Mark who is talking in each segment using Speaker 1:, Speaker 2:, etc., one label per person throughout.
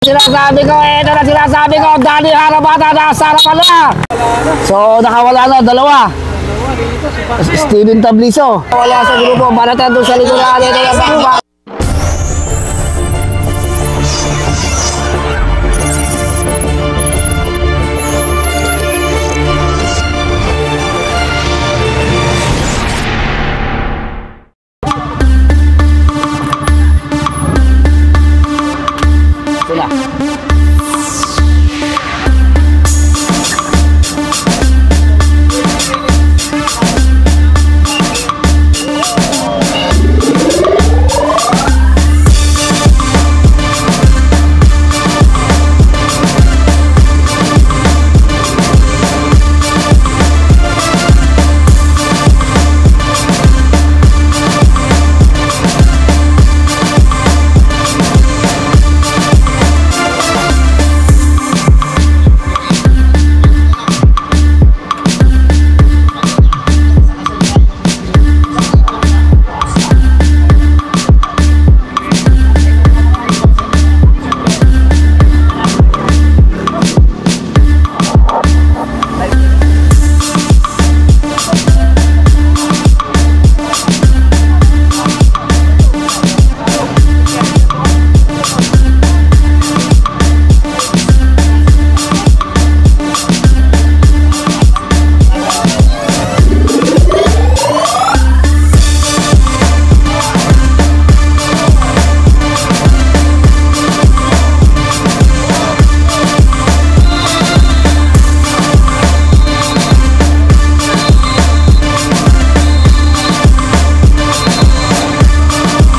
Speaker 1: Sinasabi ko, ito na sinasabi ko, Danny Harabata nasa harapan na. So, nakawala na, dalawa. Steven Tabliso. Wala sa grupo, Baratan doon sa likuran. Ito na ba?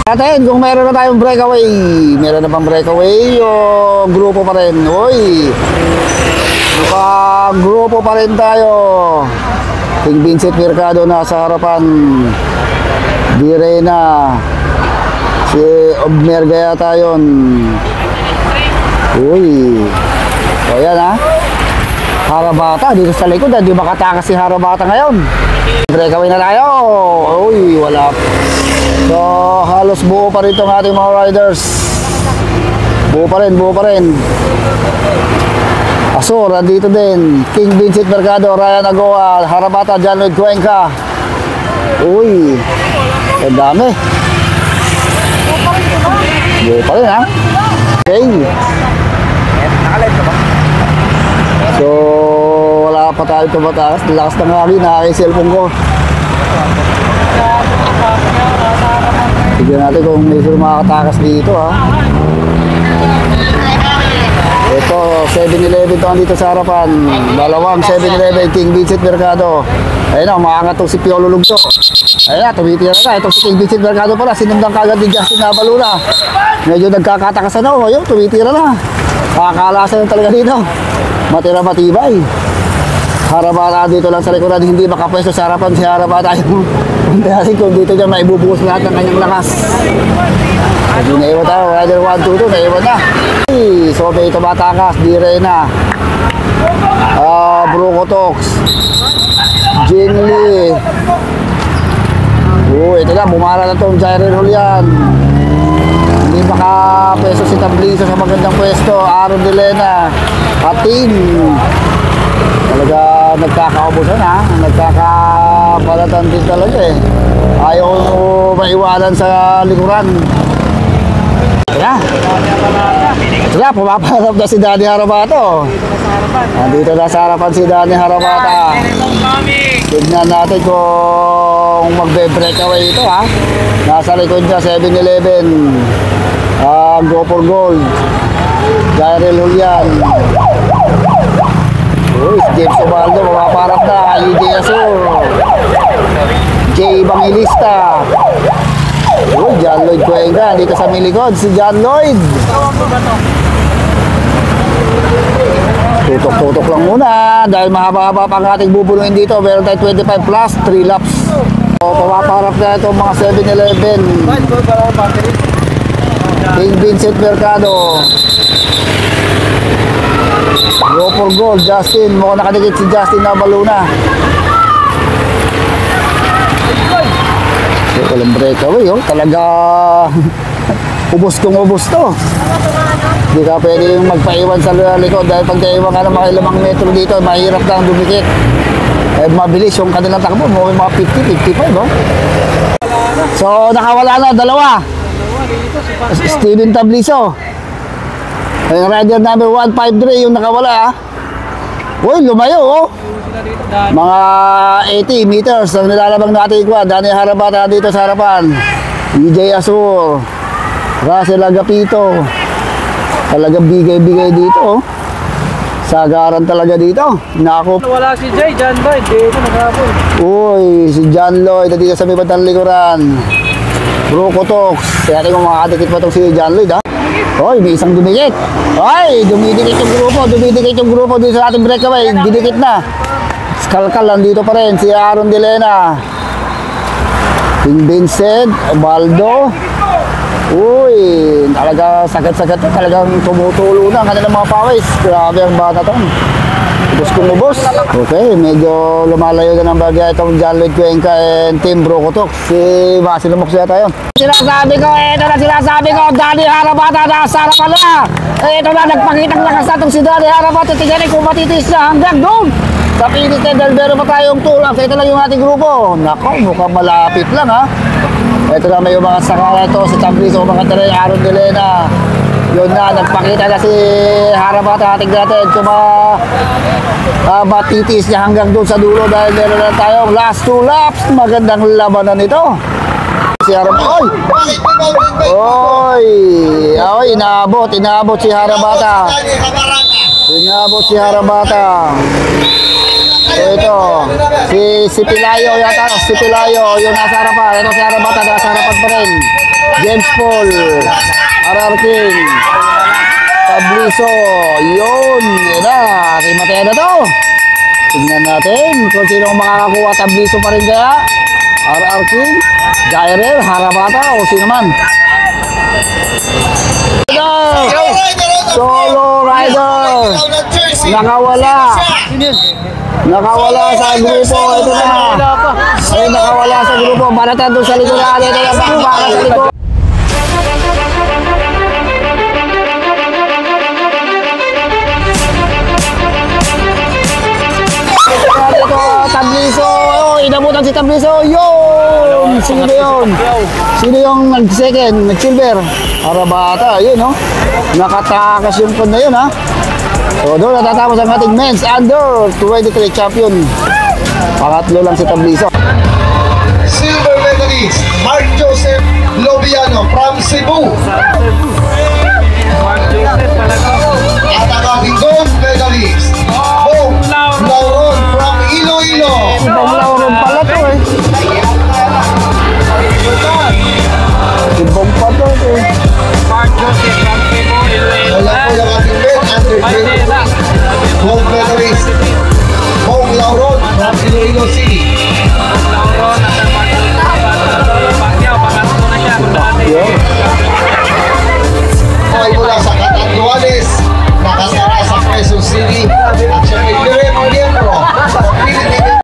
Speaker 1: Natin kung meron na tayong breakaway, meron na bang breakaway o grupo pa rin? Uy, grupo pa rin tayo. King Vincent Mercado nasa harapan, Direna, si Obmer Gayata yun. Uy, o yan ha, Harabata dito sa likod, hindi makatakas si Harabata ngayon. Breakaway na tayo. Uy, wala. So, halos buo pa rin itong ating mga riders. Buo pa rin. Asur, andito din. King Vincent Mercado, Ryan Agoa, Harabata, John Lloyd Cuenca. Uy, ang dami. Buo pa rin ha. Okay. Nakalive ka ba? So, wala pa tayo tumatakas. Lakas ng hangin, nakakin cellphone ko. Tignan natin kung may makakatakas dito ha. Ito, 7-Eleven to dito sa harapan. Dalawang 7-Eleven, King Vincent Mercado. Ayun na, makangat itong si Piolo Lugto. Ayun na, tumitira na. Itong si King Vincent Mercado pala, sinundang kagad ni Justin Nabaluna. Medyo nagkakatakasan ako. Ayun, tumitira na. Makakalasan na talaga dito. Matira matibay. Harabata dito lang sa likuran, hindi makapwesto sa harapan si Harabata. Hindi natin kung dito niya maibubuhos lahat ng kanyang lakas. Hindi naiwan tayo, rider 1-2-2, naiwan na. So may tumatakas, Direna, Bruco Tox, Jin Lee. Ito na, bumara na itong Jairel Julian. Hindi makapwesto si Tabliso sa magandang pwesto. Aaron Delena, Atin. Talaga nagkakaubusan ha, nagkakabalatan din talaga eh. Ayaw mo maiwanan sa likuran. Ito na, pumaparap na si Danny Harabata. Nandito na sa harapan si Danny Harabata. Tignan natin kung magbe-breakaway ito ha. Nasa likod niya 7-Eleven, Go for Gold, Jairel Julian. Uy, James Obaldo, mapaparap na. EJ Asur, Jay Bangilista. Uy, John Lloyd Cuenca dito sa milikod, si John Lloyd. Tutok-tutok lang muna dahil mahaba-haba pa ang ating bubuluhin dito. Meron tayo 25 plus 3 laps. So, papaparap na ito mga 7-Eleven. King Vincent Mercado, Go for Gold, Justin. Mukhang nakadikit si Justin Nabaluna. So, walang breakaway, oh. Talaga ubos kong ubos to. Hindi ka pwede yung magpaiwan sa likod dahil pag naiwan ka ng mga 5 metro dito, mahirap kang dumikit. Eh, mabilis yung kanilang takbo, may mga 50, 55, oh. So, nakawala na, 2. Steven Tabliso. Yung rider number 153 yung nakawala, ah. Uy, lumayo, oh. Mga 80 meters ang nilalabang natin ko. Dani Harabata dito sa harapan. EJ Asur. Russell Agapito. Talagang bigay-bigay dito, oh. Sagaran talaga dito. Naku.
Speaker 2: Wala si Jay, John Lloyd. Dito naghapon.
Speaker 1: Uy, si John Lloyd dito sa may bandang likuran. Bro Kotox. Kaya tingnan mo makakadikit pa itong si John Lloyd, ha? Uy, may isang dumikit. Uy, dumidikit yung grupo. Dumidikit yung grupo dito sa ating breakaway. Didikit na. Kalkal nandito pa rin. Si Aaron Delena. King Vincent. Baldo. Uy, talaga sagat-sagat. Talagang tumutulo na ang kanilang mga pawis. Grabe ang bata to. Ubus kong ubos. Okay, medyo lumalayo na ng bagay itong John Lloyd Cuenca and Team Bro Kotok. Si Basil Lumokso yata yun. Sinasabi ko, ito na sinasabi ko, Dani Harabata na sa harapan na. Ito na, nagpakitang lakas na itong si Dani Harabata. Tingnan kung matitis na hanggang doon. Sa pinis na Delvero pa tayong tulak. Ito lang yung ating grupo. Nako, mukhang malapit lang, ha. Ito na may mga sakala ito sa Tabliso, mga taray, Aaron Delena. Yun na, nagpakita na si Harabata. Ating natin kung matitis niya hanggang doon sa dulo dahil meron na tayong last 2 laps. Magandang labanan ito. Si Harabata. Oy! Oy, inaabot si Harabata. Inaabot si Harabata. So ito, si Pilayo yata, si Pilayo yung nasa harapan. Ito si Harabata, nasa harapan pa rin. James Paul, RR King, Tabliso, yun, yun na, Mateo na to. Tingnan natin kung sino makakakuha. Tabliso pa rin kaya, RR King, Jairel, Harabata o sino man. Ito, solo rider, nakawala sa grupo. Ito na. Ay, nakawala sa grupo. Baratan doon sa likuran. Ito na para sa likod. Ito, Tabliso. Oh, inabutan si Tabliso. Yun! Sino yun? Sino yung nag-second? Nag-silver? Harabata. Yun, no? Nakatakas yung pun na yun, ha? So doon natatapos ang ating men's under 23 champion. Pangatlo lang si Tabliso.
Speaker 3: Silver medalist Mark Joseph Lobiano from Cebu.